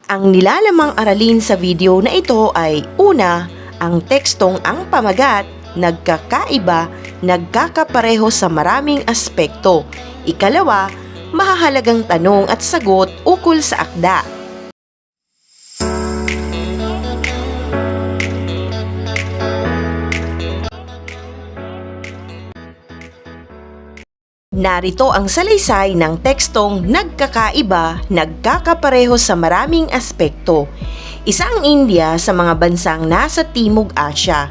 Ang nilalamang aralin sa video na ito ay una, ang tekstong ang pamagat, nagkakaiba, nagkakapareho sa maraming aspekto. Ikalawa, mahahalagang tanong at sagot ukol sa akda. Narito ang salaysay ng tekstong nagkakaiba, nagkakapareho sa maraming aspekto. Isa ang India sa mga bansang nasa Timog Asya.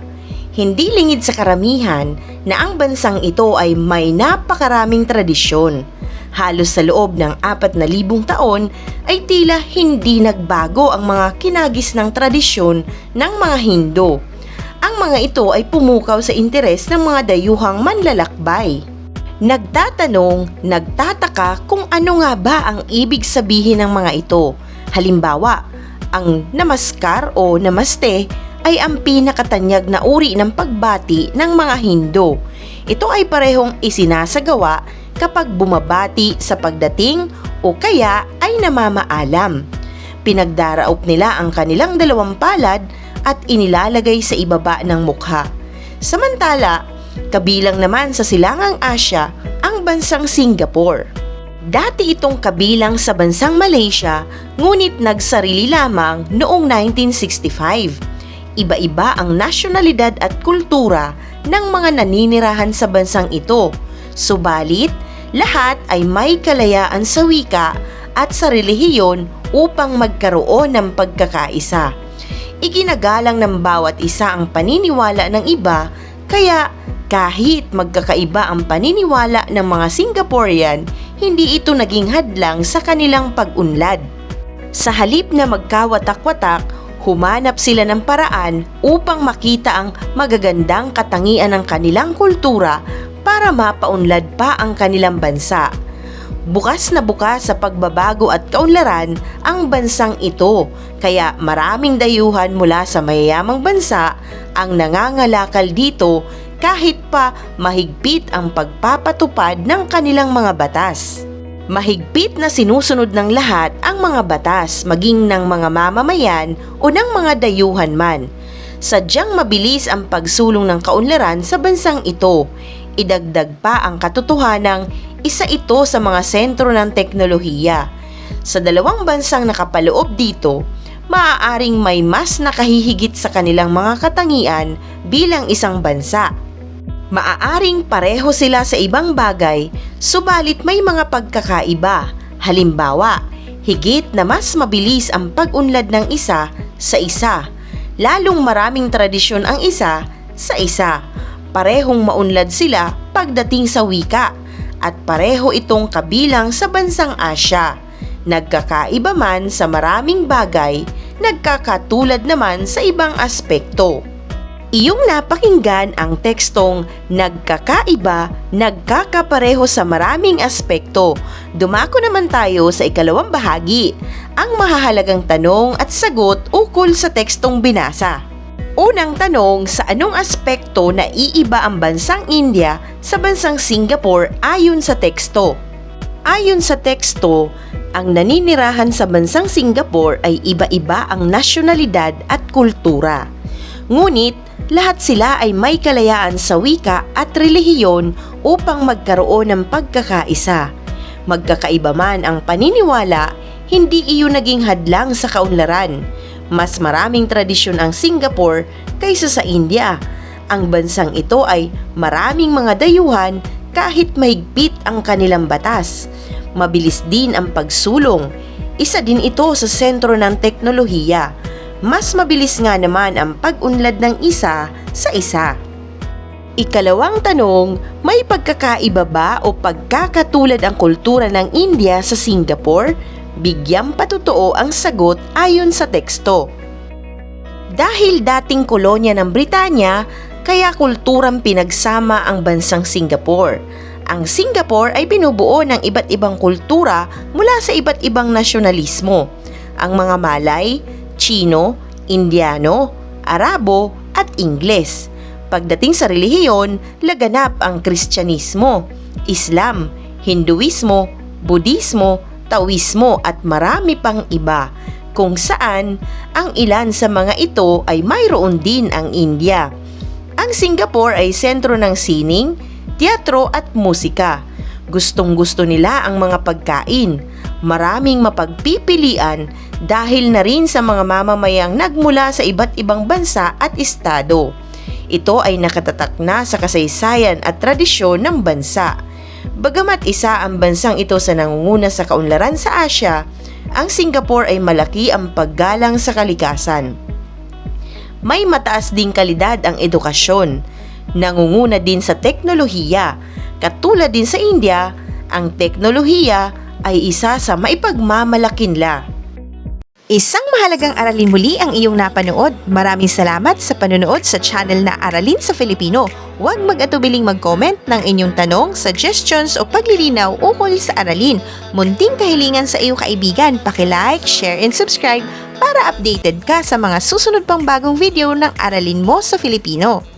Hindi lingid sa karamihan na ang bansang ito ay may napakaraming tradisyon. Halos sa loob ng 4,000 taon ay tila hindi nagbago ang mga kinagis ng tradisyon ng mga Hindu. Ang mga ito ay pumukaw sa interes ng mga dayuhang manlalakbay. Nagtatanong, nagtataka kung ano nga ba ang ibig sabihin ng mga ito. Halimbawa, ang namaskar o namaste ay ang pinakatanyag na uri ng pagbati ng mga Hindu. Ito ay parehong isinasagawa kapag bumabati sa pagdating o kaya ay namamaalam. Pinagdaraup nila ang kanilang dalawang palad at inilalagay sa ibaba ng mukha. Samantala, kabilang naman sa Silangang Asya ang bansang Singapore. Dati itong kabilang sa bansang Malaysia, ngunit nagsarili lamang noong 1965. Iba-iba ang nasyonalidad at kultura ng mga naninirahan sa bansang ito. Subalit, lahat ay may kalayaan sa wika at sa relihiyon upang magkaroon ng pagkakaisa. Iginagalang ng bawat isa ang paniniwala ng iba, kaya kahit magkakaiba ang paniniwala ng mga Singaporean, hindi ito naging hadlang sa kanilang pag-unlad. Sa halip na magkawatak-watak, humanap sila ng paraan upang makita ang magagandang katangian ng kanilang kultura para mapaunlad pa ang kanilang bansa. Bukas na bukas sa pagbabago at kaunlaran ang bansang ito, kaya maraming dayuhan mula sa mayayamang bansa ang nangangalakal dito kahit pa mahigpit ang pagpapatupad ng kanilang mga batas. Mahigpit na sinusunod ng lahat ang mga batas, maging ng mga mamamayan o ng mga dayuhan man. Sadyang mabilis ang pagsulong ng kaunlaran sa bansang ito. Idagdag pa ang katotohanang isa ito sa mga sentro ng teknolohiya. Sa dalawang bansang nakapaloob dito, maaaring may mas nakahihigit sa kanilang mga katangian bilang isang bansa. Maaaring pareho sila sa ibang bagay, subalit may mga pagkakaiba. Halimbawa, higit na mas mabilis ang pag-unlad ng isa sa isa. Lalong maraming tradisyon ang isa sa isa. Parehong maunlad sila pagdating sa wika at pareho itong kabilang sa bansang Asya. Nagkakaiba man sa maraming bagay, nagkakatulad naman sa ibang aspekto. Iyong napakinggan ang tekstong nagkakaiba, nagkakapareho sa maraming aspekto. Dumako naman tayo sa ikalawang bahagi, ang mahahalagang tanong at sagot ukol sa tekstong binasa. Unang tanong, sa anong aspekto naiiba ang bansang India sa bansang Singapore ayon sa teksto? Ayon sa teksto, ang naninirahan sa bansang Singapore ay iba-iba ang nasyonalidad at kultura. Ngunit, lahat sila ay may kalayaan sa wika at relihiyon upang magkaroon ng pagkakaisa. Magkakaiba man ang paniniwala, hindi iyon naging hadlang sa kaunlaran. Mas maraming tradisyon ang Singapore kaysa sa India. Ang bansang ito ay maraming mga dayuhan kahit mahigpit ang kanilang batas. Mabilis din ang pagsulong. Isa din ito sa sentro ng teknolohiya. Mas mabilis nga naman ang pag-unlad ng isa sa isa. Ikalawang tanong, may pagkakaiba ba o pagkakatulad ang kultura ng India sa Singapore? Bigyang patotoo ang sagot ayon sa teksto. Dahil dating kolonya ng Britanya, kaya kulturang pinagsama ang bansang Singapore. Ang Singapore ay binubuo ng iba't ibang kultura mula sa iba't ibang nasyonalismo. Ang mga Malay, Chino, Indiano, Arabo at Ingles. Pagdating sa relihiyon, laganap ang Kristyanismo, Islam, Hinduismo, Budismo, Taoismo at marami pang iba. kung saan ang ilan sa mga ito ay mayroon din ang India. Ang Singapore ay sentro ng sining, teatro at musika. Gustong-gusto nila ang mga pagkain. Maraming mapagpipilian dahil na rin sa mga mamamayang nagmula sa iba't ibang bansa at estado. Ito ay nakatatak na sa kasaysayan at tradisyon ng bansa. Bagamat isa ang bansang ito sa nangunguna sa kaunlaran sa Asya, ang Singapore ay malaki ang paggalang sa kalikasan. May mataas ding kalidad ang edukasyon. Nangunguna din sa teknolohiya. Katulad din sa India, ang teknolohiya ay isa sa maipagmamalaki nila. Isang mahalagang aralin muli ang iyong napanood. Maraming salamat sa panonood sa channel na Aralin sa Filipino. Huwag mag-atubiling mag-comment ng inyong tanong, suggestions o paglilinaw ukol sa aralin. Munting kahilingan sa iyong kaibigan, paki-like, share and subscribe para updated ka sa mga susunod pang bagong video ng Aralin mo sa Filipino.